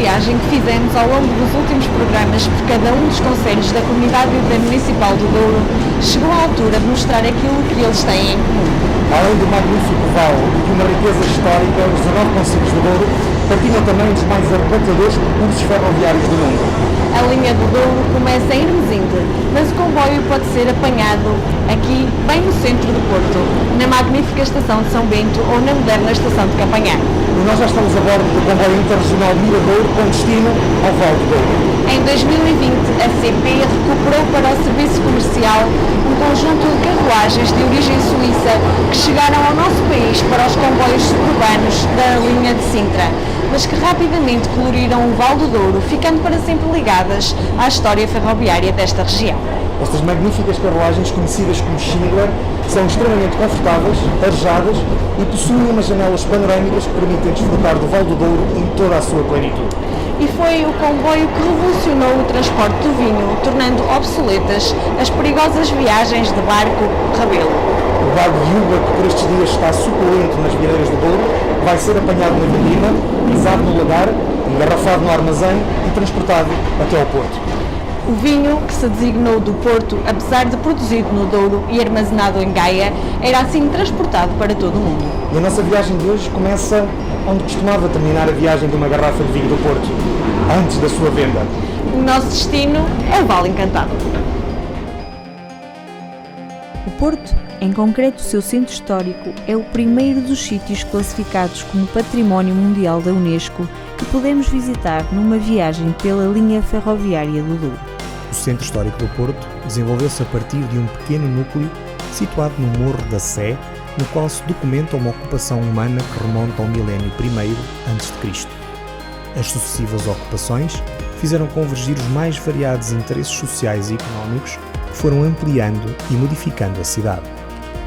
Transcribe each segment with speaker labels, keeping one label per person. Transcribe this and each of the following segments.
Speaker 1: viagem que fizemos ao longo dos últimos programas por cada um dos concelhos da Comunidade Municipal do Douro, chegou à altura de mostrar aquilo que eles têm em comum.
Speaker 2: Além do magnífico vale e de uma riqueza histórica, os 19 concelhos do Douro partilham também dos mais arrebatadores percursos ferroviários do mundo.
Speaker 1: A linha do Douro começa em Hermesinde, mas o comboio pode ser apanhado aqui, bem no centro do Porto, na magnífica estação de São Bento ou na moderna estação de Campanhar.
Speaker 2: E nós já estamos a bordo do comboio interregional Miradouro com destino ao Vale do Douro.
Speaker 1: Em 2020, a CP recuperou para o serviço comercial um conjunto de carruagens de origem suíça que chegaram ao nosso país para os comboios suburbanos da linha de Sintra, mas que rapidamente coloriram o Vale do Douro, ficando para sempre ligadas à história ferroviária desta região.
Speaker 2: Estas magníficas carruagens, conhecidas como Schindler, são extremamente confortáveis, arejadas e possuem umas janelas panorâmicas que permitem desfrutar do Vale do Douro em toda a sua plenitude.
Speaker 1: E foi o comboio que revolucionou o transporte do vinho, tornando obsoletas as perigosas viagens de barco-rabelo.
Speaker 2: O bago de uva, que por estes dias está suculento nas vieiras do Douro, vai ser apanhado na vindima, pisado no lagar, engarrafado no armazém e transportado até ao Porto.
Speaker 1: O vinho, que se designou do Porto, apesar de produzido no Douro e armazenado em Gaia, era assim transportado para todo o mundo.
Speaker 2: E a nossa viagem de hoje começa onde costumava terminar a viagem de uma garrafa de vinho do Porto, antes da sua venda.
Speaker 1: O nosso destino é o Vale Encantado.
Speaker 3: O Porto, em concreto o seu centro histórico, é o primeiro dos sítios classificados como Património Mundial da Unesco que podemos visitar numa viagem pela linha ferroviária do Douro.
Speaker 4: O Centro Histórico do Porto desenvolveu-se a partir de um pequeno núcleo situado no Morro da Sé, no qual se documenta uma ocupação humana que remonta ao milénio I a.C. As sucessivas ocupações fizeram convergir os mais variados interesses sociais e económicos que foram ampliando e modificando a cidade.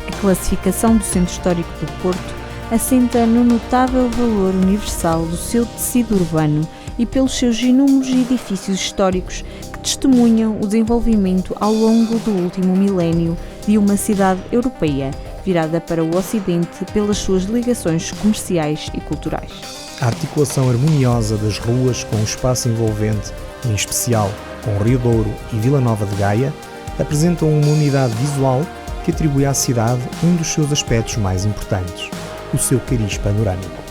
Speaker 3: A classificação do Centro Histórico do Porto assenta no notável valor universal do seu tecido urbano e pelos seus inúmeros edifícios históricos que testemunham o desenvolvimento ao longo do último milénio de uma cidade europeia virada para o Ocidente pelas suas ligações comerciais e culturais.
Speaker 4: A articulação harmoniosa das ruas com o espaço envolvente, em especial com o Rio Douro e Vila Nova de Gaia, apresentam uma unidade visual que atribui à cidade um dos seus aspectos mais importantes, o seu cariz panorâmico.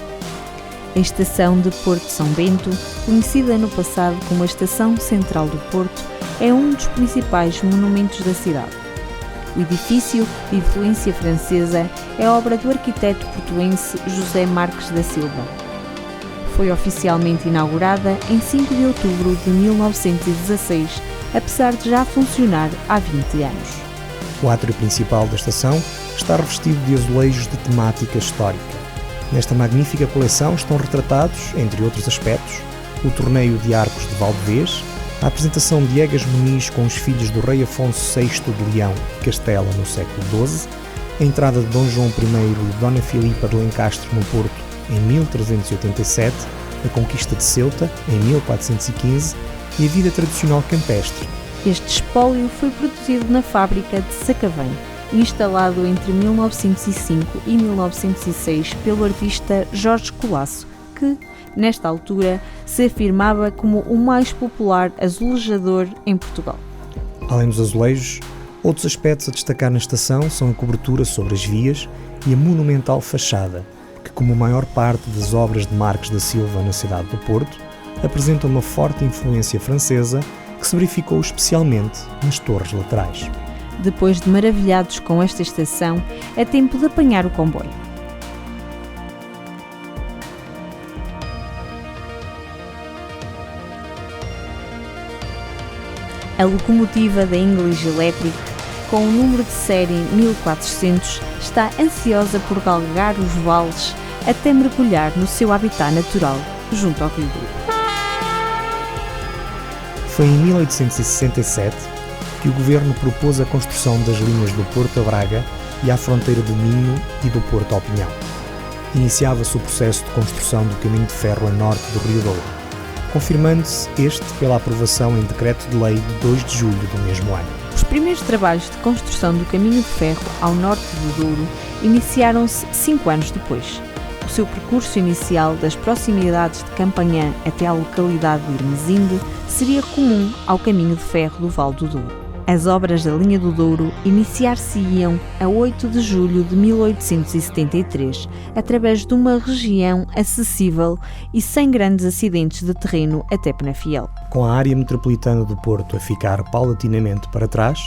Speaker 3: A estação de Porto de São Bento, conhecida no passado como a Estação Central do Porto, é um dos principais monumentos da cidade. O edifício, de influência francesa, é obra do arquiteto portuense José Marques da Silva. Foi oficialmente inaugurada em 5 de outubro de 1916, apesar de já funcionar há 20 anos.
Speaker 4: O átrio principal da estação está revestido de azulejos de temática histórica. Nesta magnífica coleção estão retratados, entre outros aspectos, o torneio de arcos de Valdevez, a apresentação de Egas Muniz com os filhos do rei Afonso VI de Leão e Castela no século XII, a entrada de Dom João I e de Dona Filipa de Lencastre no Porto em 1387, a conquista de Ceuta em 1415 e a vida tradicional campestre.
Speaker 3: Este espólio foi produzido na fábrica de Sacavém, instalado entre 1905 e 1906 pelo artista Jorge Colasso, que, nesta altura, se afirmava como o mais popular azulejador em Portugal.
Speaker 4: Além dos azulejos, outros aspectos a destacar na estação são a cobertura sobre as vias e a monumental fachada, que, como a maior parte das obras de Marques da Silva na cidade do Porto, apresenta uma forte influência francesa que se verificou especialmente nas torres laterais.
Speaker 3: Depois de maravilhados com esta estação, é tempo de apanhar o comboio. A locomotiva da English Electric, com o número de série 1400, está ansiosa por galgar os vales até mergulhar no seu habitat natural, junto ao Rio Douro.
Speaker 4: Foi em 1867 que o governo propôs a construção das linhas do Porto a Braga e à fronteira do Minho e do Porto ao Pinhão. Iniciava-se o processo de construção do caminho de ferro a norte do Rio Douro, confirmando-se este pela aprovação em decreto de lei de 2 de julho do mesmo ano.
Speaker 3: Os primeiros trabalhos de construção do caminho de ferro ao norte do Douro iniciaram-se 5 anos depois. O seu percurso inicial das proximidades de Campanhã até à localidade de Irmesinde seria comum ao caminho de ferro do Val do Douro. As obras da linha do Douro iniciar-se-iam a 8 de julho de 1873, através de uma região acessível e sem grandes acidentes de terreno até Penafiel.
Speaker 4: Com a área metropolitana do Porto a ficar paulatinamente para trás,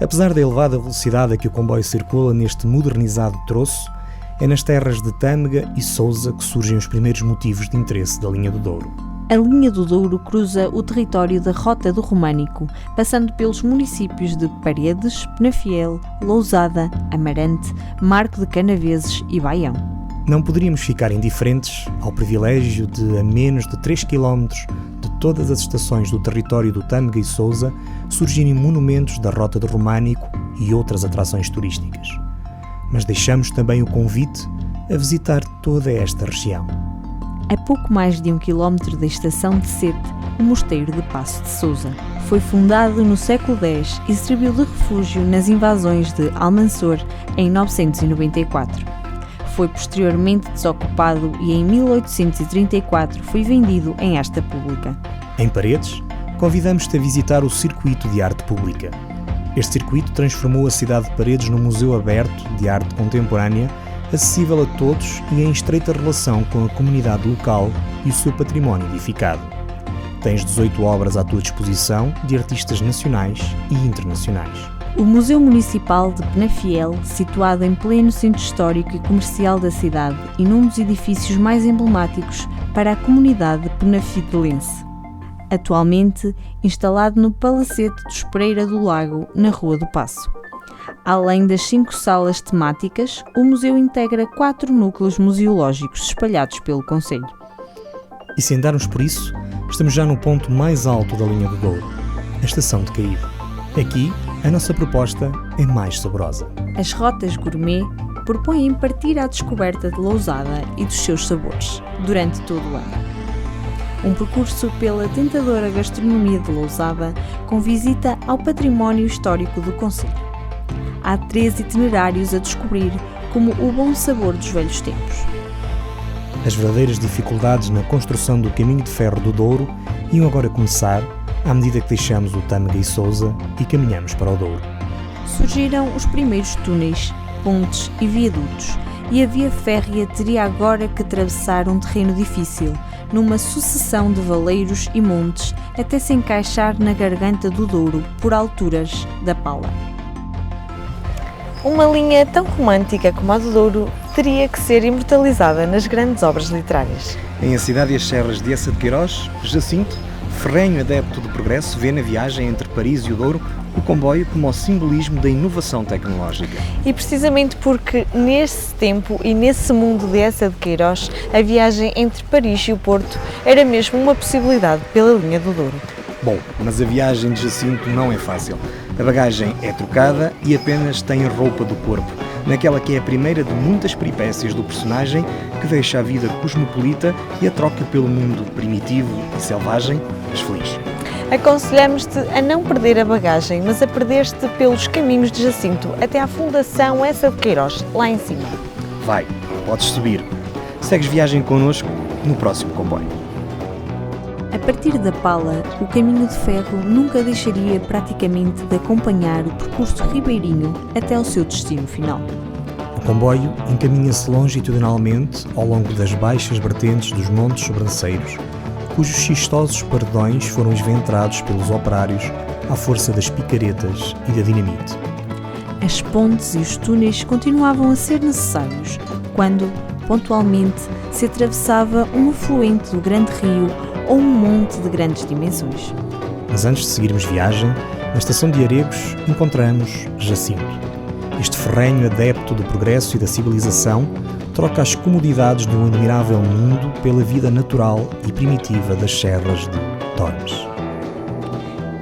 Speaker 4: apesar da elevada velocidade a que o comboio circula neste modernizado troço, é nas terras de Tâmega e Sousa que surgem os primeiros motivos de interesse da linha do Douro.
Speaker 3: A linha do Douro cruza o território da Rota do Românico, passando pelos municípios de Paredes, Penafiel, Lousada, Amarante, Marco de Canaveses e Baião.
Speaker 4: Não poderíamos ficar indiferentes ao privilégio de, a menos de 3 km de todas as estações do território do Tâmega e Sousa, surgirem monumentos da Rota do Românico e outras atrações turísticas. Mas deixamos também o convite a visitar toda esta região.
Speaker 3: A pouco mais de 1 km da estação de Sete, o Mosteiro de Paço de Sousa. Foi fundado no século X e serviu de refúgio nas invasões de Almansor em 994. Foi posteriormente desocupado e em 1834 foi vendido em asta pública.
Speaker 4: Em Paredes, convidamos-te a visitar o Circuito de Arte Pública. Este circuito transformou a cidade de Paredes num museu aberto de arte contemporânea, acessível a todos e em estreita relação com a comunidade local e o seu património edificado. Tens 18 obras à tua disposição de artistas nacionais e internacionais.
Speaker 3: O Museu Municipal de Penafiel, situado em pleno centro histórico e comercial da cidade e num dos edifícios mais emblemáticos para a comunidade penafidelense. Atualmente instalado no Palacete dos Pereira do Lago, na Rua do Paço. Além das 5 salas temáticas, o museu integra 4 núcleos museológicos espalhados pelo concelho.
Speaker 4: E sem darmos por isso, estamos já no ponto mais alto da linha do Douro, a Estação de Caído. Aqui, a nossa proposta é mais saborosa.
Speaker 3: As rotas gourmet propõem partir à descoberta de Lousada e dos seus sabores, durante todo o ano. Um percurso pela tentadora gastronomia de Lousada com visita ao património histórico do concelho. Há 3 itinerários a descobrir, como o bom sabor dos velhos tempos.
Speaker 4: As verdadeiras dificuldades na construção do caminho de ferro do Douro iam agora começar à medida que deixamos o Tâmega e Sousa e caminhamos para o Douro.
Speaker 3: Surgiram os primeiros túneis, pontes e viadutos, e a via férrea teria agora que atravessar um terreno difícil, numa sucessão de valeiros e montes, até se encaixar na garganta do Douro, por alturas da Pala. Uma linha tão romântica como a do Douro teria que ser imortalizada nas grandes obras literárias.
Speaker 2: Em A Cidade e as Serras de Eça de Queiroz, Jacinto, ferrenho adepto do progresso, vê na viagem entre Paris e o Douro o comboio como o simbolismo da inovação tecnológica.
Speaker 3: E precisamente porque nesse tempo e nesse mundo de Eça de Queiroz, a viagem entre Paris e o Porto era mesmo uma possibilidade pela linha do Douro.
Speaker 2: Bom, mas a viagem de Jacinto não é fácil. A bagagem é trocada e apenas tem a roupa do corpo, naquela que é a primeira de muitas peripécias do personagem que deixa a vida cosmopolita e a troca pelo mundo primitivo e selvagem, mas feliz.
Speaker 3: Aconselhamos-te a não perder a bagagem, mas a perder-te pelos caminhos de Jacinto até à Fundação Eça de Queiroz, lá em cima.
Speaker 2: Vai, podes subir. Segues viagem connosco no próximo comboio.
Speaker 3: A partir da Pala, o caminho de ferro nunca deixaria praticamente de acompanhar o percurso ribeirinho até ao seu destino final.
Speaker 4: O comboio encaminha-se longitudinalmente ao longo das baixas vertentes dos Montes Sobranceiros, cujos xistosos paredões foram esventrados pelos operários à força das picaretas e da dinamite.
Speaker 3: As pontes e os túneis continuavam a ser necessários quando, pontualmente, se atravessava um afluente do grande rio ou um monte de grandes dimensões.
Speaker 4: Mas antes de seguirmos viagem, na estação de Aregos encontramos Jacinto. Este ferrenho adepto do progresso e da civilização troca as comodidades de um admirável mundo pela vida natural e primitiva das serras de Tormes.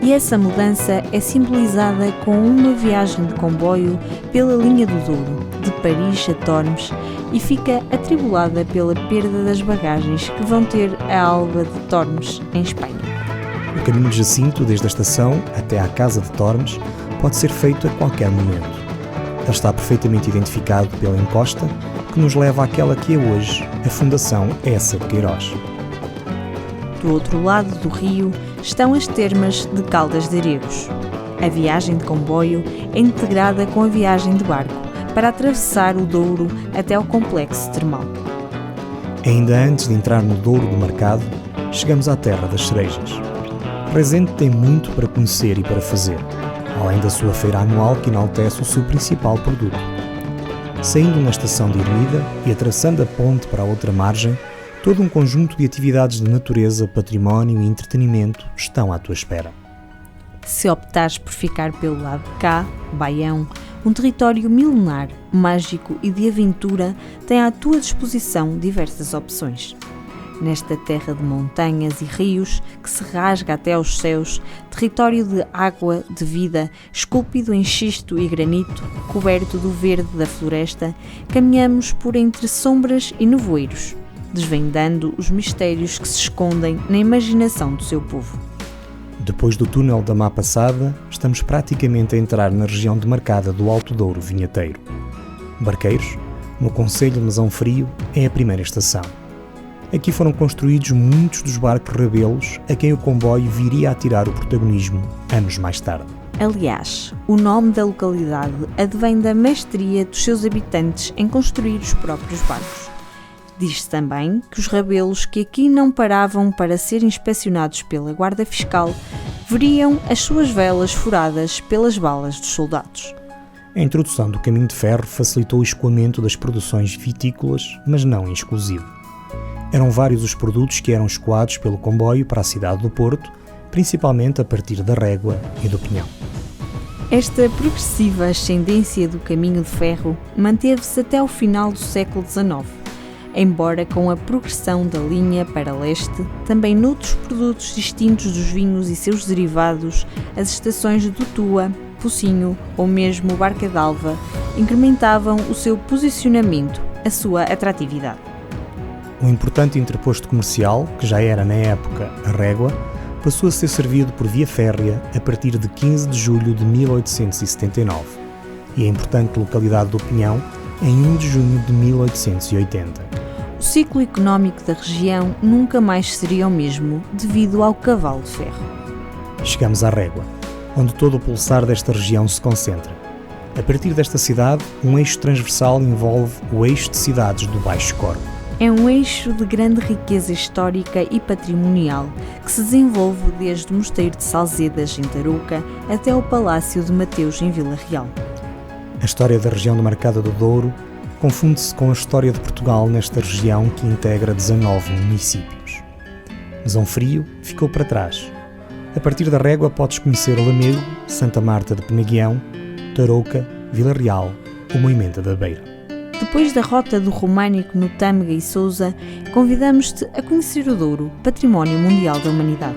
Speaker 3: E essa mudança é simbolizada com uma viagem de comboio pela linha do Douro, de Paris a Tormes, e fica atribulada pela perda das bagagens que vão ter a Alba de Tormes, em Espanha.
Speaker 4: O caminho de Jacinto, desde a estação até à casa de Tormes, pode ser feito a qualquer momento. Ele está perfeitamente identificado pela encosta que nos leva àquela que é hoje a Fundação Essa de Queiroz.
Speaker 3: Do outro lado do rio estão as termas de Caldas de Aregos. A viagem de comboio é integrada com a viagem de barco para atravessar o Douro até ao complexo termal.
Speaker 4: Ainda antes de entrar no Douro do Marcado, chegamos à Terra das Cerejas. Rezende tem muito para conhecer e para fazer, além da sua feira anual que enaltece o seu principal produto. Saindo na estação de Ermida e atravessando a ponte para a outra margem, todo um conjunto de atividades de natureza, património e entretenimento estão à tua espera.
Speaker 3: Se optares por ficar pelo lado de cá, Baião, um território milenar, mágico e de aventura, tem à tua disposição diversas opções. Nesta terra de montanhas e rios, que se rasga até aos céus, território de água, de vida, esculpido em xisto e granito, coberto do verde da floresta, caminhamos por entre sombras e nevoeiros, desvendando os mistérios que se escondem na imaginação do seu povo.
Speaker 4: Depois do túnel da Má Passada, estamos praticamente a entrar na região demarcada do Alto Douro Vinheteiro. Barqueiros, no concelho de Mesão Frio, é a primeira estação. Aqui foram construídos muitos dos barcos rabelos a quem o comboio viria a tirar o protagonismo anos mais tarde.
Speaker 3: Aliás, o nome da localidade advém da mestria dos seus habitantes em construir os próprios barcos. Diz-se também que os rabelos que aqui não paravam para ser inspecionados pela Guarda Fiscal veriam as suas velas furadas pelas balas dos soldados.
Speaker 4: A introdução do caminho de ferro facilitou o escoamento das produções vitícolas, mas não em exclusivo. Eram vários os produtos que eram escoados pelo comboio para a cidade do Porto, principalmente a partir da Régua e do Pinhão.
Speaker 3: Esta progressiva ascendência do caminho de ferro manteve-se até ao final do século XIX, embora com a progressão da linha para leste, também noutros produtos distintos dos vinhos e seus derivados, as estações do Tua, Pocinho ou mesmo Barca d'Alva incrementavam o seu posicionamento, a sua atratividade.
Speaker 4: Um importante interposto comercial, que já era na época a Régua, passou a ser servido por via férrea a partir de 15 de julho de 1879 e a importante localidade do Pinhão em 1 de junho de 1880.
Speaker 3: O ciclo económico da região nunca mais seria o mesmo devido ao cavalo de ferro.
Speaker 4: Chegamos à Régua, onde todo o pulsar desta região se concentra. A partir desta cidade, um eixo transversal envolve o eixo de cidades do Baixo Corpo.
Speaker 3: É um eixo de grande riqueza histórica e patrimonial que se desenvolve desde o Mosteiro de Salzedas, em Tarouca, até ao Palácio de Mateus, em Vila Real.
Speaker 4: A história da região demarcada do Douro confunde-se com a história de Portugal nesta região que integra 19 municípios. Mesão Frio ficou para trás. A partir da Régua podes conhecer Lamego, Santa Marta de Penaguião, Tarouca, Vila Real ou Moimenta da Beira.
Speaker 3: Depois da rota do Românico no Tâmega e Sousa, convidamos-te a conhecer o Douro, Património Mundial da Humanidade.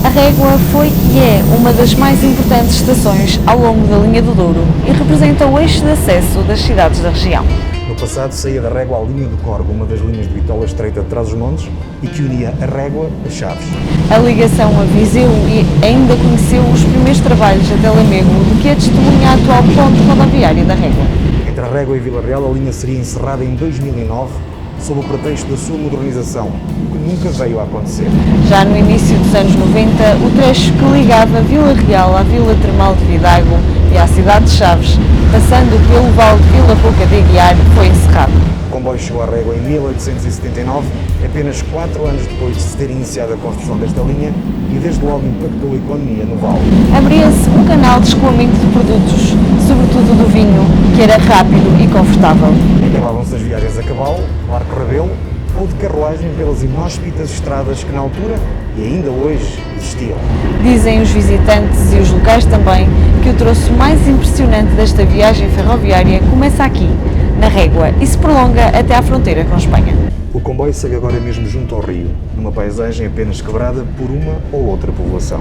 Speaker 1: A Régua foi e é uma das mais importantes estações ao longo da linha do Douro e representa o eixo de acesso das cidades da região.
Speaker 2: No passado saía da Régua a linha do Corgo, uma das linhas de Bitola Estreita de Trás-os-Montes, e que unia a Régua a Chaves.
Speaker 1: A ligação a Viseu e ainda conheceu os primeiros trabalhos até Lamego, do que é testemunha a atual ponte rodoviária da Régua.
Speaker 2: Entre a Régua e Vila Real, a linha seria encerrada em 2009, sob o pretexto da sua modernização, o que nunca veio a acontecer.
Speaker 1: Já no início dos anos 90, o trecho que ligava Vila Real à Vila Termal de Vidago e à cidade de Chaves, passando pelo Vale de Vila Pouca de Aguiar, foi encerrado.
Speaker 2: O comboio chegou à Régua em 1879, apenas 4 anos depois de se ter iniciado a construção desta linha, e desde logo impactou a economia no Vale.
Speaker 1: Abria-se um canal de escoamento de produtos, sobretudo do vinho, que era rápido e confortável.
Speaker 2: Acabavam-se as viagens a cavalo, barco rabelo ou de carruagem pelas inóspitas estradas que na altura e ainda hoje existiam.
Speaker 1: Dizem os visitantes e os locais também que o troço mais impressionante desta viagem ferroviária começa aqui, na Régua, e se prolonga até à fronteira com Espanha.
Speaker 2: O comboio segue agora mesmo junto ao rio, numa paisagem apenas quebrada por uma ou outra povoação.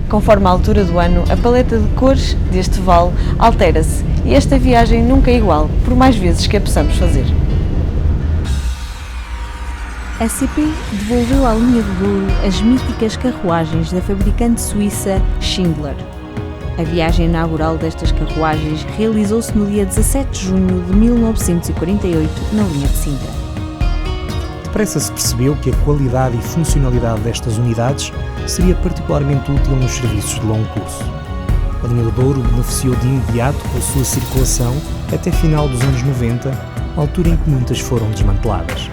Speaker 1: Conforme a altura do ano, a paleta de cores deste vale altera-se e esta viagem nunca é igual, por mais vezes que a possamos fazer.
Speaker 3: A CP devolveu à linha do Douro as míticas carruagens da fabricante suíça Schindler. A viagem inaugural destas carruagens realizou-se no dia 17 de junho de 1948, na linha de Sintra.
Speaker 4: Depressa se percebeu que a qualidade e funcionalidade destas unidades seria particularmente útil nos serviços de longo curso. A linha do Douro beneficiou de imediato com a sua circulação até final dos anos 90, altura em que muitas foram desmanteladas.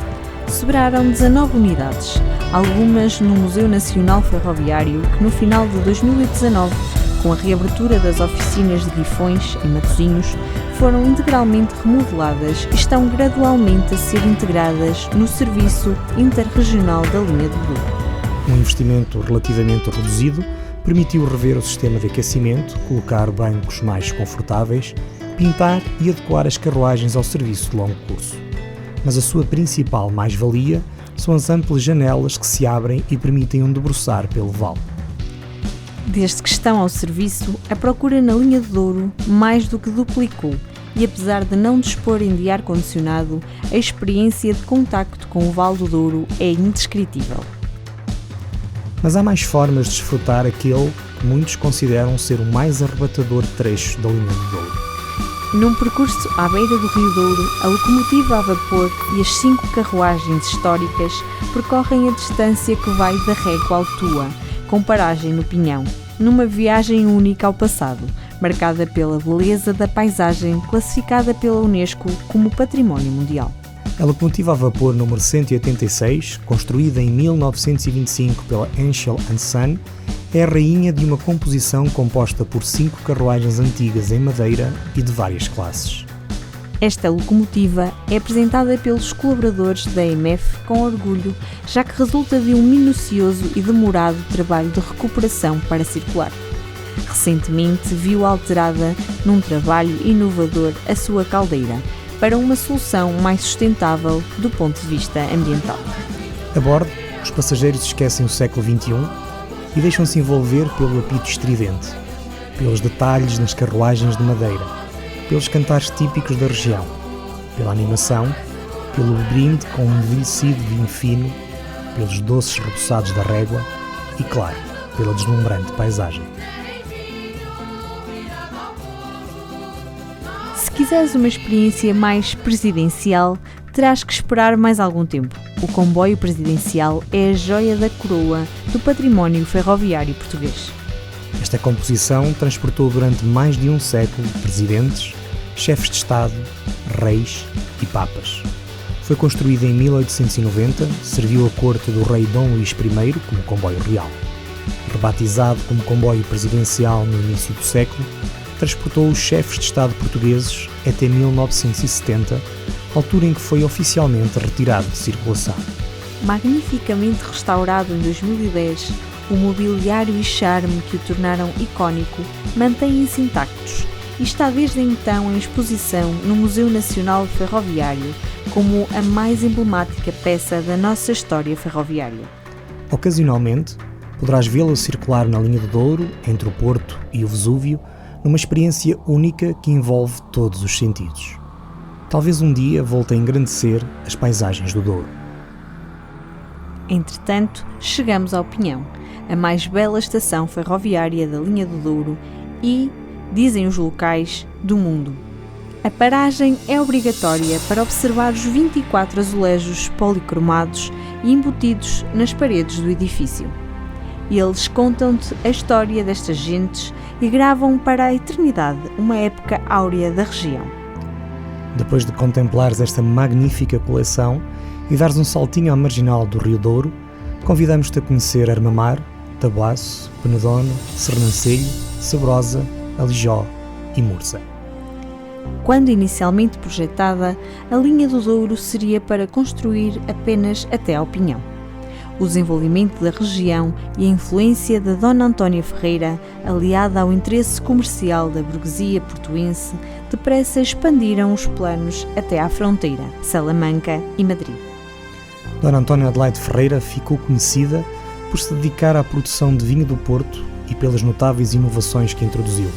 Speaker 3: Sobraram 19 unidades, algumas no Museu Nacional Ferroviário, que no final de 2019, com a reabertura das oficinas de Guifões, em Matosinhos, foram integralmente remodeladas e estão gradualmente a ser integradas no serviço interregional da linha do Douro.
Speaker 4: Um investimento relativamente reduzido permitiu rever o sistema de aquecimento, colocar bancos mais confortáveis, pintar e adequar as carruagens ao serviço de longo curso. Mas a sua principal mais-valia são as amplas janelas que se abrem e permitem um debruçar pelo vale.
Speaker 3: Desde que estão ao serviço, a procura na linha do Douro mais do que duplicou e, apesar de não disporem de ar-condicionado, a experiência de contacto com o Vale do Douro é indescritível.
Speaker 4: Mas há mais formas de desfrutar aquele que muitos consideram ser o mais arrebatador trecho da linha do Douro.
Speaker 3: Num percurso à beira do Rio Douro, a locomotiva a vapor e as 5 carruagens históricas percorrem a distância que vai da Régua ao Tua, com paragem no Pinhão, numa viagem única ao passado, marcada pela beleza da paisagem classificada pela Unesco como Património Mundial.
Speaker 4: A locomotiva a vapor número 186, construída em 1925 pela Henschel & Son, é a rainha de uma composição composta por 5 carruagens antigas em madeira e de várias classes.
Speaker 3: Esta locomotiva é apresentada pelos colaboradores da EMF com orgulho, já que resulta de um minucioso e demorado trabalho de recuperação para circular. Recentemente viu alterada, num trabalho inovador, a sua caldeira, para uma solução mais sustentável do ponto de vista ambiental.
Speaker 4: A bordo, os passageiros esquecem o século XXI e deixam-se envolver pelo apito estridente, pelos detalhes nas carruagens de madeira, pelos cantares típicos da região, pela animação, pelo brinde com um envelhecido vinho fino, pelos doces reboçados da régua e, claro, pela deslumbrante paisagem.
Speaker 3: Se quiseres uma experiência mais presidencial, terás que esperar mais algum tempo. O comboio presidencial é a joia da coroa do património ferroviário português.
Speaker 4: Esta composição transportou durante mais de um século presidentes, chefes de Estado, reis e papas. Foi construída em 1890, serviu a corte do rei Dom Luís I como comboio real. Rebatizado como comboio presidencial no início do século, transportou os chefes de Estado portugueses até 1970, altura em que foi oficialmente retirado de circulação.
Speaker 3: Magnificamente restaurado em 2010, o mobiliário e charme que o tornaram icónico mantêm-se intactos e está desde então em exposição no Museu Nacional Ferroviário como a mais emblemática peça da nossa história ferroviária.
Speaker 4: Ocasionalmente, poderás vê-lo circular na linha do Douro, entre o Porto e o Vesúvio, numa experiência única que envolve todos os sentidos. Talvez um dia volte a engrandecer as paisagens do Douro.
Speaker 3: Entretanto, chegamos ao Pinhão, a mais bela estação ferroviária da linha do Douro e, dizem os locais, do mundo. A paragem é obrigatória para observar os 24 azulejos policromados e embutidos nas paredes do edifício. Eles contam-te a história destas gentes e gravam para a eternidade uma época áurea da região.
Speaker 4: Depois de contemplares esta magnífica coleção e dares um saltinho à marginal do Rio Douro, convidamos-te a conhecer Armamar, Tabuaço, Penedono, Sernancelho, Sabrosa, Alijó e Mursa.
Speaker 3: Quando inicialmente projetada, a linha do Douro seria para construir apenas até ao Pinhão. O desenvolvimento da região e a influência da Dona Antónia Ferreira, aliada ao interesse comercial da burguesia portuense, depressa expandiram os planos até à fronteira, Salamanca e Madrid.
Speaker 4: Dona Antónia Adelaide Ferreira ficou conhecida por se dedicar à produção de vinho do Porto e pelas notáveis inovações que introduziu.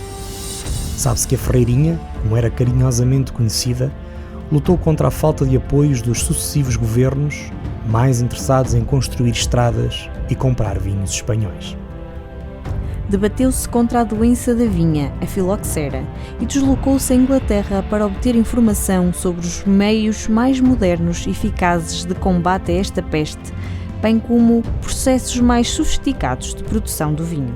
Speaker 4: Sabe-se que a Ferreirinha, como era carinhosamente conhecida, lutou contra a falta de apoios dos sucessivos governos, mais interessados em construir estradas e comprar vinhos espanhóis.
Speaker 3: debateu-se contra a doença da vinha, a filoxera, e deslocou-se à Inglaterra para obter informação sobre os meios mais modernos e eficazes de combate a esta peste, bem como processos mais sofisticados de produção do vinho.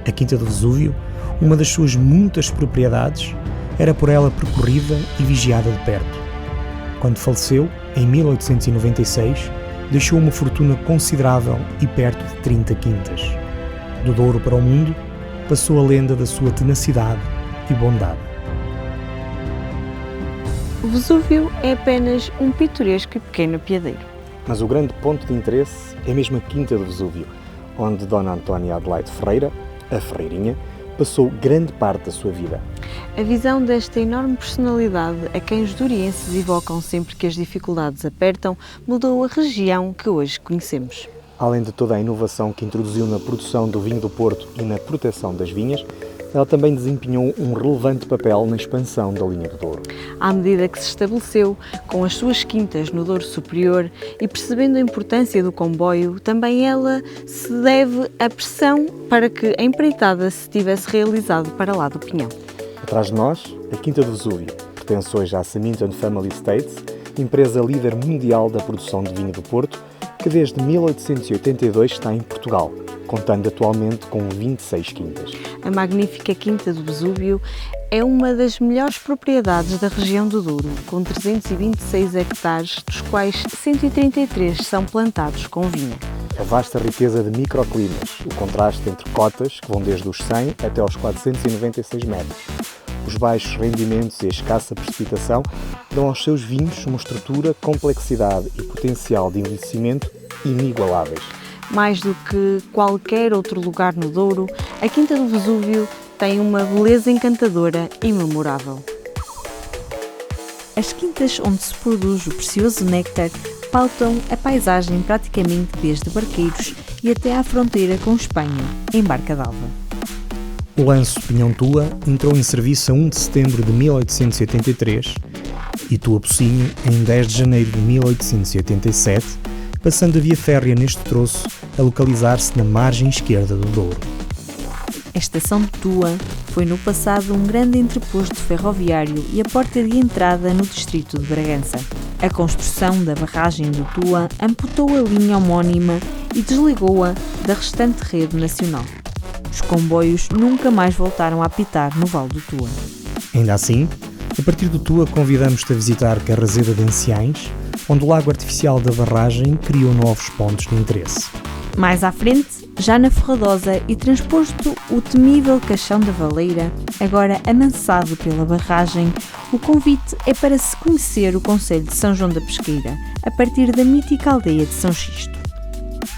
Speaker 4: A Quinta do Vesúvio, uma das suas muitas propriedades, era por ela percorrida e vigiada de perto. Quando faleceu, em 1896, deixou uma fortuna considerável e perto de 30 quintas. Do Douro para o mundo, passou a lenda da sua tenacidade e bondade.
Speaker 3: O Vesúvio é apenas um pitoresco e pequeno piadeiro.
Speaker 2: Mas o grande ponto de interesse é mesmo a Quinta do Vesúvio, onde Dona Antónia Adelaide Ferreira, a Ferreirinha, passou grande parte da sua vida.
Speaker 3: A visão desta enorme personalidade, a quem os dourienses evocam sempre que as dificuldades apertam, mudou a região que hoje conhecemos.
Speaker 2: Além de toda a inovação que introduziu na produção do vinho do Porto e na proteção das vinhas, ela também desempenhou um relevante papel na expansão da linha do Douro.
Speaker 3: À medida que se estabeleceu com as suas quintas no Douro Superior e percebendo a importância do comboio, também ela se deve à pressão para que a empreitada se tivesse realizado para lá do Pinhão.
Speaker 2: Atrás de nós, a Quinta do Vesúvio pertence hoje à Symington Family Estates, empresa líder mundial da produção de vinho do Porto, que desde 1882 está em Portugal, contando atualmente com 26 quintas.
Speaker 3: A magnífica Quinta do Vesúvio é uma das melhores propriedades da região do Douro, com 326 hectares, dos quais 133 são plantados com vinha.
Speaker 2: A vasta riqueza de microclimas, o contraste entre cotas, que vão desde os 100 até aos 496 metros, os baixos rendimentos e a escassa precipitação dão aos seus vinhos uma estrutura, complexidade e potencial de envelhecimento inigualáveis.
Speaker 3: Mais do que qualquer outro lugar no Douro, a Quinta do Vesúvio tem uma beleza encantadora e memorável. As quintas onde se produz o precioso néctar pautam a paisagem praticamente desde Barqueiros e até à fronteira com Espanha, em Barca d'Alva.
Speaker 4: O Lanço Pinhão Tua entrou em serviço a 1 de setembro de 1883 e Tua Pocinho em 10 de janeiro de 1887, passando a via férrea neste troço a localizar-se na margem esquerda do Douro.
Speaker 3: A estação de Tua foi no passado um grande entreposto ferroviário e a porta de entrada no distrito de Bragança. A construção da barragem do Tua amputou a linha homónima e desligou-a da restante rede nacional. Os comboios nunca mais voltaram a apitar no Vale do Tua.
Speaker 4: Ainda assim, a partir do Tua convidamos-te a visitar Carraseda de Anciães, onde o lago artificial da barragem criou novos pontos de interesse.
Speaker 3: Mais à frente, já na Ferradosa e transposto o temível Caixão da Valeira, agora amansado pela barragem, o convite é para se conhecer o concelho de São João da Pesqueira, a partir da mítica aldeia de São Xisto.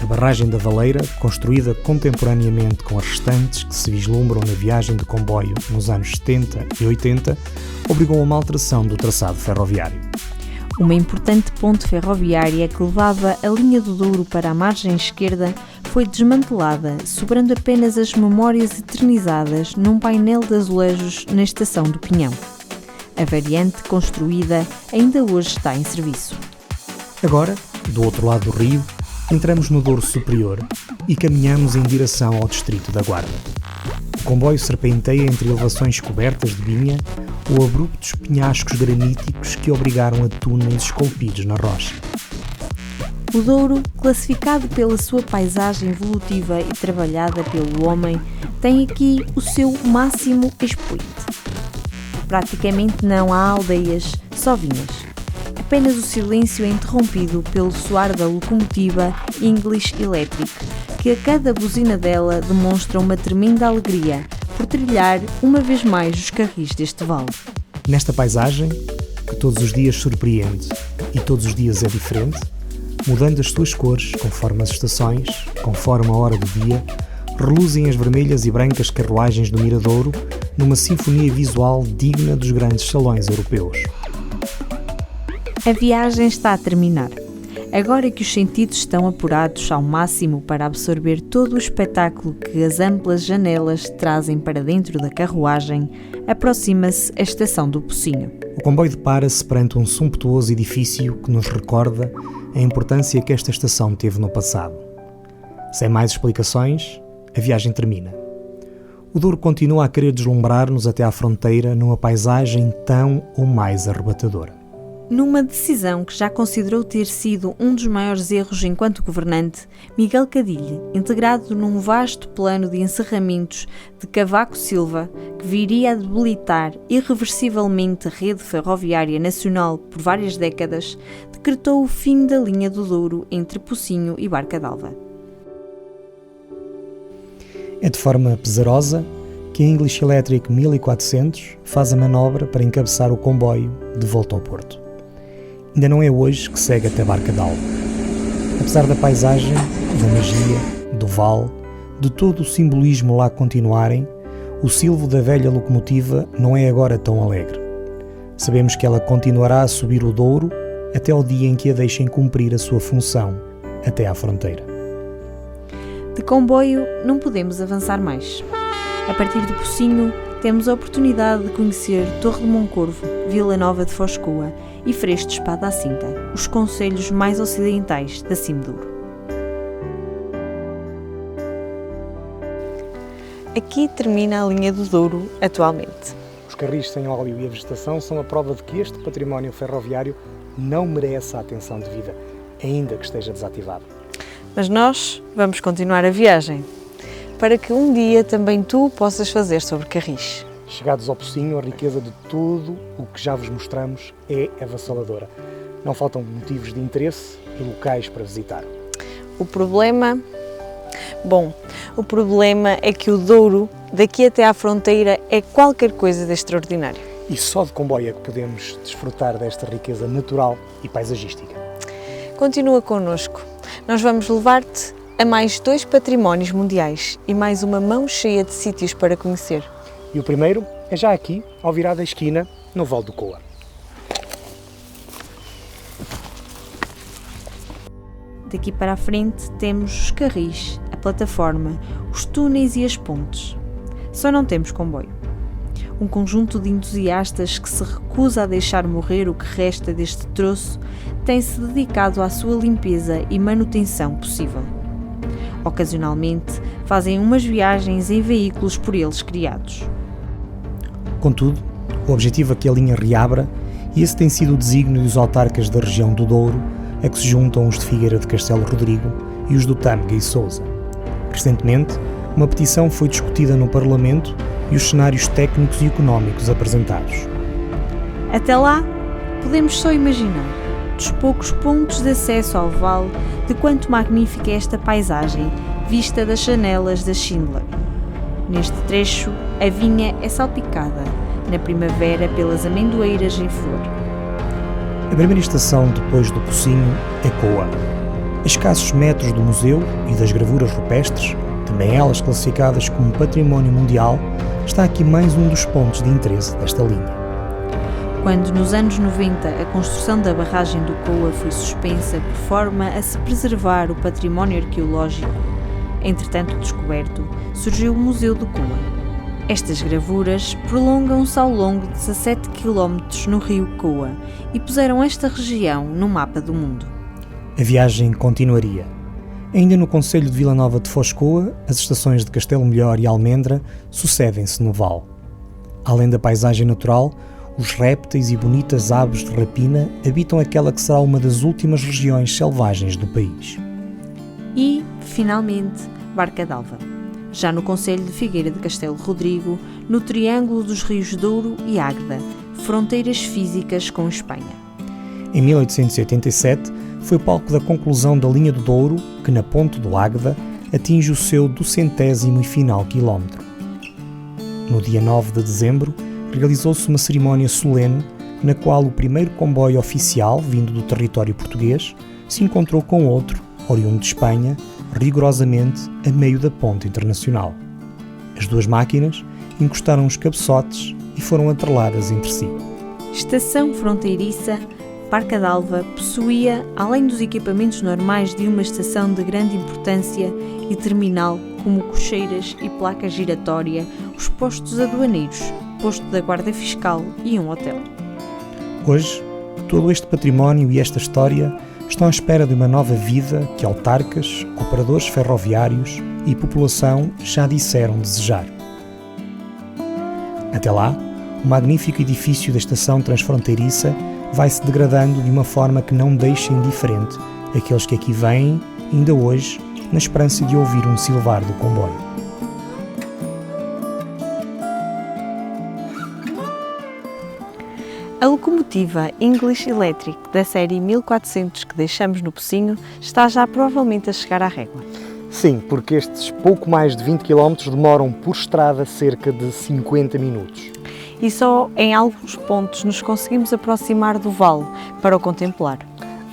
Speaker 4: A barragem da Valeira, construída contemporaneamente com as restantes que se vislumbram na viagem de comboio nos anos 70 e 80, obrigou a uma alteração do traçado ferroviário.
Speaker 3: Uma importante ponte ferroviária que levava a linha do Douro para a margem esquerda foi desmantelada, sobrando apenas as memórias eternizadas num painel de azulejos na estação do Pinhão. A variante construída ainda hoje está em serviço.
Speaker 4: Agora, do outro lado do rio, entramos no Douro Superior e caminhamos em direção ao distrito da Guarda. O comboio serpenteia entre elevações cobertas de vinha ou abruptos penhascos graníticos que obrigaram a túneis esculpidos na rocha.
Speaker 3: O Douro, classificado pela sua paisagem evolutiva e trabalhada pelo homem, tem aqui o seu máximo expoente. Praticamente não há aldeias, só vinhas. Apenas o silêncio é interrompido pelo soar da locomotiva English Electric, que a cada buzina dela demonstra uma tremenda alegria por trilhar uma vez mais os carris deste vale.
Speaker 4: Nesta paisagem, que todos os dias surpreende e todos os dias é diferente, mudando as suas cores conforme as estações, conforme a hora do dia, reluzem as vermelhas e brancas carruagens do Miradouro numa sinfonia visual digna dos grandes salões europeus.
Speaker 3: A viagem está a terminar. Agora que os sentidos estão apurados ao máximo para absorver todo o espetáculo que as amplas janelas trazem para dentro da carruagem, aproxima-se a estação do Pocinho.
Speaker 4: O comboio depara-se perante um sumptuoso edifício que nos recorda a importância que esta estação teve no passado. Sem mais explicações, a viagem termina. o Douro continua a querer deslumbrar-nos até à fronteira numa paisagem tão ou mais arrebatadora.
Speaker 3: Numa decisão que já considerou ter sido um dos maiores erros enquanto governante, Miguel Cadilhe, integrado num vasto plano de encerramentos de Cavaco Silva, que viria a debilitar irreversivelmente a rede ferroviária nacional por várias décadas, decretou o fim da linha do Douro entre Pocinho e Barca d'Alva.
Speaker 4: É de forma pesarosa que a English Electric 1400 faz a manobra para encabeçar o comboio de volta ao Porto. Ainda não é hoje que segue até Barca d'Alva. Apesar da paisagem, da magia, do vale, de todo o simbolismo lá continuarem, o silvo da velha locomotiva não é agora tão alegre. Sabemos que ela continuará a subir o Douro até ao dia em que a deixem cumprir a sua função, até à fronteira.
Speaker 3: De comboio não podemos avançar mais. A partir de Pocinho, temos a oportunidade de conhecer Torre de Moncorvo, Vila Nova de Foscoa e Freixo de Espada à Cinta, os concelhos mais ocidentais da Cime Douro. Aqui termina a linha do Douro atualmente.
Speaker 4: Os carris sem óleo e a vegetação são a prova de que este património ferroviário não merece a atenção devida, ainda que esteja desativado.
Speaker 3: Mas nós vamos continuar a viagem, para que um dia também tu possas fazer sobre carris.
Speaker 4: Chegados ao Pocinho, a riqueza de tudo o que já vos mostramos é avassaladora. Não faltam motivos de interesse e locais para visitar.
Speaker 3: O problema é que o Douro, daqui até à fronteira, é qualquer coisa de extraordinário.
Speaker 4: E só de comboio é que podemos desfrutar desta riqueza natural e paisagística.
Speaker 3: Continua connosco. Nós vamos levar-te a mais 2 patrimónios mundiais e mais uma mão cheia de sítios para conhecer.
Speaker 4: E o primeiro é já aqui, ao virar da esquina, no Vale do Coa.
Speaker 3: Daqui para a frente temos os carris, a plataforma, os túneis e as pontes. Só não temos comboio. Um conjunto de entusiastas que se recusa a deixar morrer o que resta deste troço tem-se dedicado à sua limpeza e manutenção possível. Ocasionalmente, fazem umas viagens em veículos por eles criados.
Speaker 4: Contudo, o objetivo é que a linha reabra e esse tem sido o desígnio dos autarcas da região do Douro, a que se juntam os de Figueira de Castelo Rodrigo e os do Tâmega e Sousa. Recentemente, uma petição foi discutida no Parlamento e os cenários técnicos e económicos apresentados.
Speaker 3: Até lá, podemos só imaginar, dos poucos pontos de acesso ao vale, de quanto magnífica é esta paisagem, vista das janelas da Schindler. Neste trecho, a vinha é salpicada, na primavera pelas amendoeiras em flor.
Speaker 4: A primeira estação depois do Pocinho é Coa. A escassos metros do museu e das gravuras rupestres, também elas classificadas como Património Mundial, está aqui mais um dos pontos de interesse desta linha.
Speaker 3: Quando nos anos 90 a construção da barragem do Coa foi suspensa por forma a se preservar o património arqueológico, entretanto descoberto, surgiu o Museu do Coa. Estas gravuras prolongam-se ao longo de 17 km no rio Coa e puseram esta região no mapa do mundo.
Speaker 4: A viagem continuaria. Ainda no concelho de Vila Nova de Foscoa, as estações de Castelo Melhor e Almendra sucedem-se no vale. Além da paisagem natural, os répteis e bonitas aves de rapina habitam aquela que será uma das últimas regiões selvagens do país.
Speaker 3: E, finalmente, Barca d'Alva, já no concelho de Figueira de Castelo Rodrigo, no triângulo dos rios Douro e Águeda, fronteiras físicas com Espanha.
Speaker 4: Em 1887, foi palco da conclusão da linha do Douro, que na ponte do Águeda atinge o seu 200º e final quilómetro. No dia 9 de dezembro, realizou-se uma cerimónia solene na qual o primeiro comboio oficial, vindo do território português, se encontrou com outro, oriundo de Espanha, rigorosamente a meio da ponte internacional. As duas máquinas encostaram os cabeçotes e foram atreladas entre si.
Speaker 3: Estação fronteiriça, Barca d'Alva possuía, além dos equipamentos normais de uma estação de grande importância e terminal, como cocheiras e placa giratória, os postos aduaneiros, posto da Guarda Fiscal e um hotel.
Speaker 4: Hoje, todo este património e esta história estão à espera de uma nova vida que autarcas, operadores ferroviários e população já disseram desejar. Até lá, o magnífico edifício da estação transfronteiriça vai se degradando de uma forma que não deixa indiferente aqueles que aqui vêm, ainda hoje, na esperança de ouvir um silvar do comboio.
Speaker 3: A locomotiva English Electric da série 1400 que deixamos no Pocinho está já provavelmente a chegar à régua.
Speaker 2: Sim, porque estes pouco mais de 20 km demoram por estrada cerca de 50 minutos.
Speaker 3: E só em alguns pontos nos conseguimos aproximar do vale para o contemplar.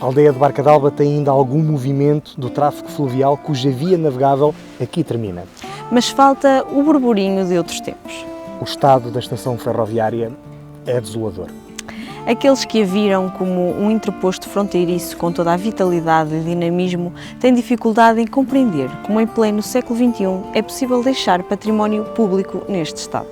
Speaker 2: A aldeia de Barca d'Alba tem ainda algum movimento do tráfego fluvial cuja via navegável aqui termina.
Speaker 3: Mas falta o burburinho de outros tempos.
Speaker 2: O estado da estação ferroviária é desolador.
Speaker 3: Aqueles que a viram como um interposto fronteiriço com toda a vitalidade e dinamismo têm dificuldade em compreender como em pleno século XXI é possível deixar património público neste estado.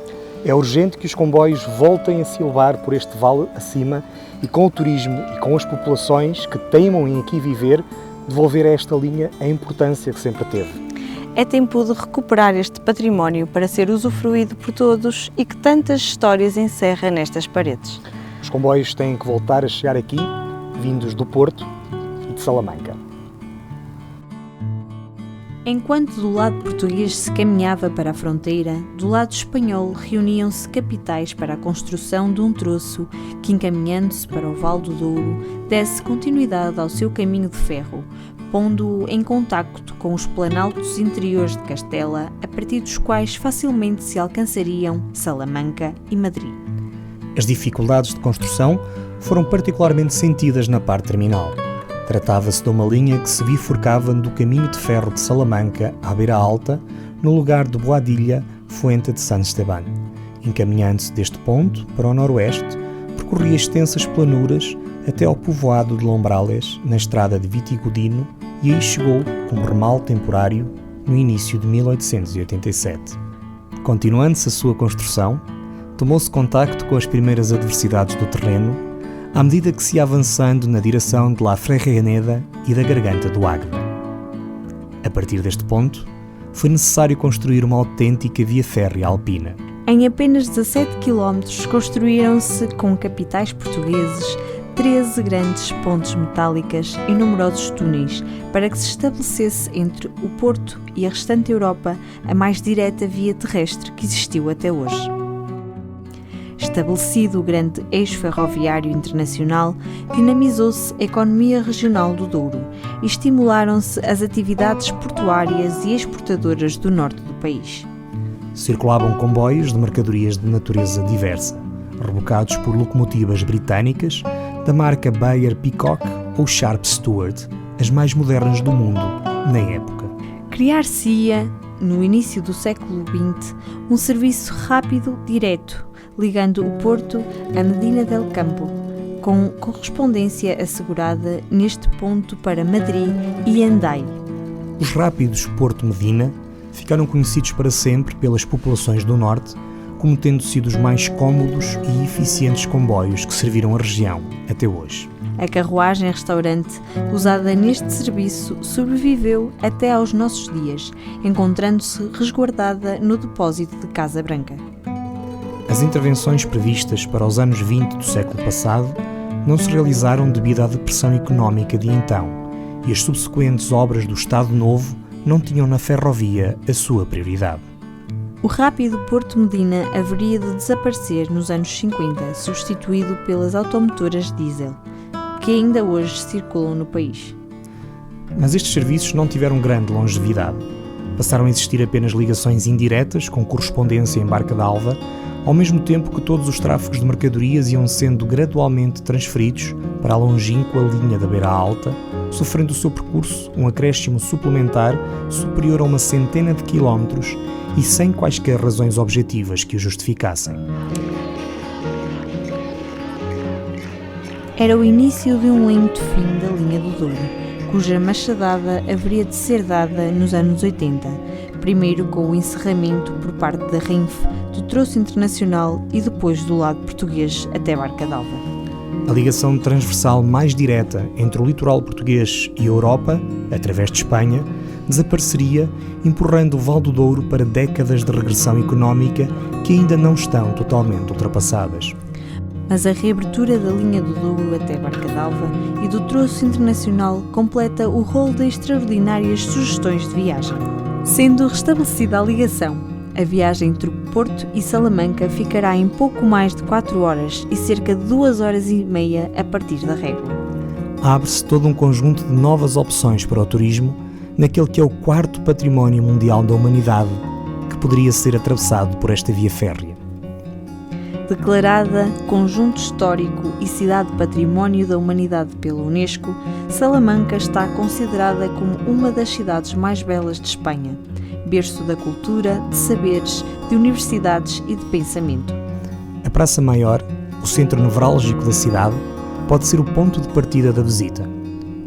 Speaker 2: É urgente que os comboios voltem a silvar por este vale acima e com o turismo e com as populações que teimam em aqui viver, devolver a esta linha a importância que sempre teve.
Speaker 3: É tempo de recuperar este património para ser usufruído por todos e que tantas histórias encerra nestas paredes.
Speaker 2: Os comboios têm que voltar a chegar aqui, vindos do Porto e de Salamanca.
Speaker 3: Enquanto do lado português se caminhava para a fronteira, do lado espanhol reuniam-se capitais para a construção de um troço que, encaminhando-se para o Vale do Douro, desse continuidade ao seu caminho de ferro, pondo-o em contacto com os planaltos interiores de Castela, a partir dos quais facilmente se alcançariam Salamanca e Madrid.
Speaker 4: As dificuldades de construção foram particularmente sentidas na parte terminal. Tratava-se de uma linha que se bifurcava do caminho de ferro de Salamanca à Beira Alta, no lugar de Boadilla, Fuente de San Esteban. Encaminhando-se deste ponto para o noroeste, percorria extensas planuras até ao povoado de Lombrales, na estrada de Vitigudino, e aí chegou, como ramal temporário, no início de 1887. Continuando-se a sua construção, tomou-se contacto com as primeiras adversidades do terreno, à medida que se ia avançando na direção de La Freireneda e da Garganta do Águeda. A partir deste ponto, foi necessário construir uma autêntica via férrea alpina.
Speaker 3: Em apenas 17 km construíram-se, com capitais portugueses, 13 grandes pontes metálicas e numerosos túneis para que se estabelecesse entre o Porto e a restante Europa a mais direta via terrestre que existiu até hoje. Estabelecido o grande eixo ferroviário internacional, dinamizou-se a economia regional do Douro e estimularam-se as atividades portuárias e exportadoras do norte do país.
Speaker 4: Circulavam comboios de mercadorias de natureza diversa, rebocados por locomotivas britânicas da marca Bayer Peacock ou Sharp Stewart, as mais modernas do mundo na época.
Speaker 3: Criar-se-ia, no início do século XX, um serviço rápido, direto, ligando o Porto a Medina del Campo, com correspondência assegurada neste ponto para Madrid e Andai.
Speaker 4: Os rápidos Porto-Medina ficaram conhecidos para sempre pelas populações do norte como tendo sido os mais cômodos e eficientes comboios que serviram a região até hoje.
Speaker 3: A carruagem-restaurante usada neste serviço sobreviveu até aos nossos dias, encontrando-se resguardada no depósito de Casa Branca.
Speaker 4: As intervenções previstas para os anos 20 do século passado não se realizaram devido à depressão económica de então, e as subsequentes obras do Estado Novo não tinham na ferrovia a sua prioridade.
Speaker 3: O rápido Porto Medina haveria de desaparecer nos anos 50, substituído pelas automotoras diesel, que ainda hoje circulam no país.
Speaker 4: Mas estes serviços não tiveram grande longevidade. Passaram a existir apenas ligações indiretas com correspondência em Barca d'Alva, ao mesmo tempo que todos os tráfegos de mercadorias iam sendo gradualmente transferidos para a longínqua linha da Beira Alta, sofrendo o seu percurso um acréscimo suplementar superior a uma centena de quilómetros e sem quaisquer razões objetivas que o justificassem.
Speaker 3: Era o início de um lento fim da linha do Douro, cuja machadada haveria de ser dada nos anos 80, primeiro com o encerramento por parte da Renfe do troço internacional e depois do lado português até Barca d'Alva.
Speaker 4: A ligação transversal mais direta entre o litoral português e a Europa, através de Espanha, desapareceria, empurrando o Val do Douro para décadas de regressão económica que ainda não estão totalmente ultrapassadas.
Speaker 3: Mas a reabertura da linha do Douro até Barca d'Alva e do troço internacional completa o rol de extraordinárias sugestões de viagem. Sendo restabelecida a ligação, a viagem entre Porto e Salamanca ficará em pouco mais de 4 horas e cerca de 2 horas e meia a partir da régua.
Speaker 4: Abre-se todo um conjunto de novas opções para o turismo naquele que é o 4º património mundial da humanidade que poderia ser atravessado por esta via férrea.
Speaker 3: Declarada Conjunto Histórico e Cidade Património da Humanidade pela Unesco, Salamanca está considerada como uma das cidades mais belas de Espanha, berço da cultura, de saberes, de universidades e de pensamento.
Speaker 4: A Praça Maior, o centro nevrálgico da cidade, pode ser o ponto de partida da visita.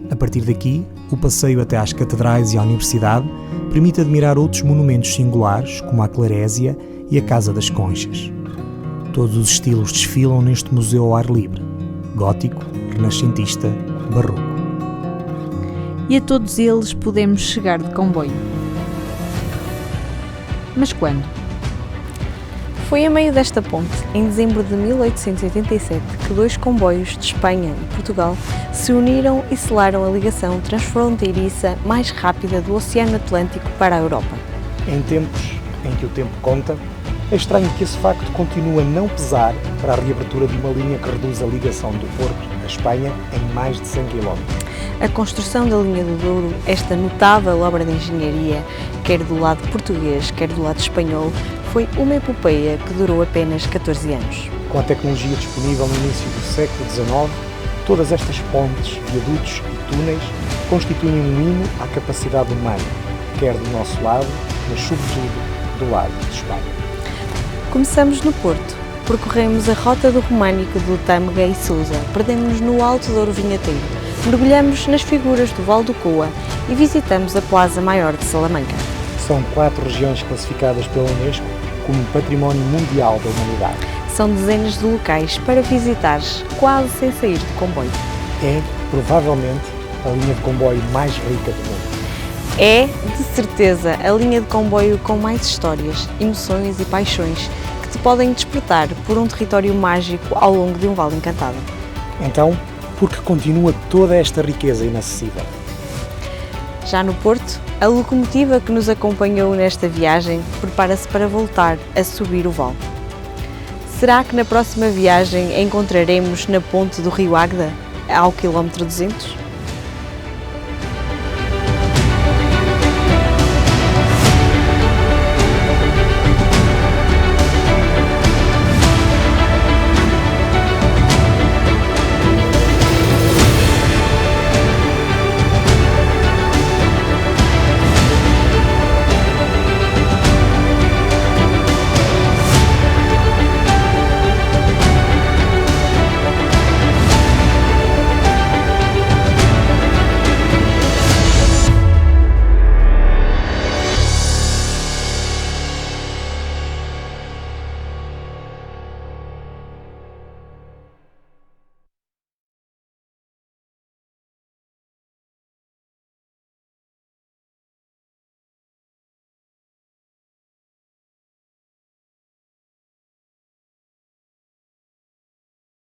Speaker 4: A partir daqui, o passeio até às catedrais e à universidade permite admirar outros monumentos singulares, como a Clarésia e a Casa das Conchas. Todos os estilos desfilam neste museu ao ar livre: gótico, renascentista, barroco.
Speaker 3: E a todos eles podemos chegar de comboio. Mas quando? Foi a meio desta ponte, em dezembro de 1887, que 2 comboios de Espanha e Portugal se uniram e selaram a ligação transfronteiriça mais rápida do Oceano Atlântico para a Europa.
Speaker 4: Em tempos em que o tempo conta, é estranho que esse facto continue a não pesar para a reabertura de uma linha que reduz a ligação do Porto à Espanha em mais de 100 km.
Speaker 3: A construção da linha do Douro, esta notável obra de engenharia, quer do lado português, quer do lado espanhol, foi uma epopeia que durou apenas 14 anos.
Speaker 4: Com a tecnologia disponível no início do século XIX, todas estas pontes, viadutos e túneis constituem um hino à capacidade humana, quer do nosso lado, mas sobretudo do lado de Espanha.
Speaker 3: Começamos no Porto, percorremos a rota do Românico do Tâmega e Sousa, perdemos-nos no Alto Douro Vinheteiro, mergulhamos nas figuras do Val do Coa e visitamos a Plaza Maior de Salamanca.
Speaker 4: São 4 regiões classificadas pela Unesco como Património Mundial da Humanidade.
Speaker 3: São dezenas de locais para visitar quase sem sair de comboio.
Speaker 4: É, provavelmente, a linha de comboio mais rica do mundo.
Speaker 3: É, de certeza, a linha de comboio com mais histórias, emoções e paixões que te podem despertar por um território mágico ao longo de um vale encantado.
Speaker 4: Então, por que continua toda esta riqueza inacessível?
Speaker 3: Já no Porto, a locomotiva que nos acompanhou nesta viagem prepara-se para voltar a subir o vale. Será que na próxima viagem a encontraremos na ponte do Rio Águeda, ao quilómetro 200?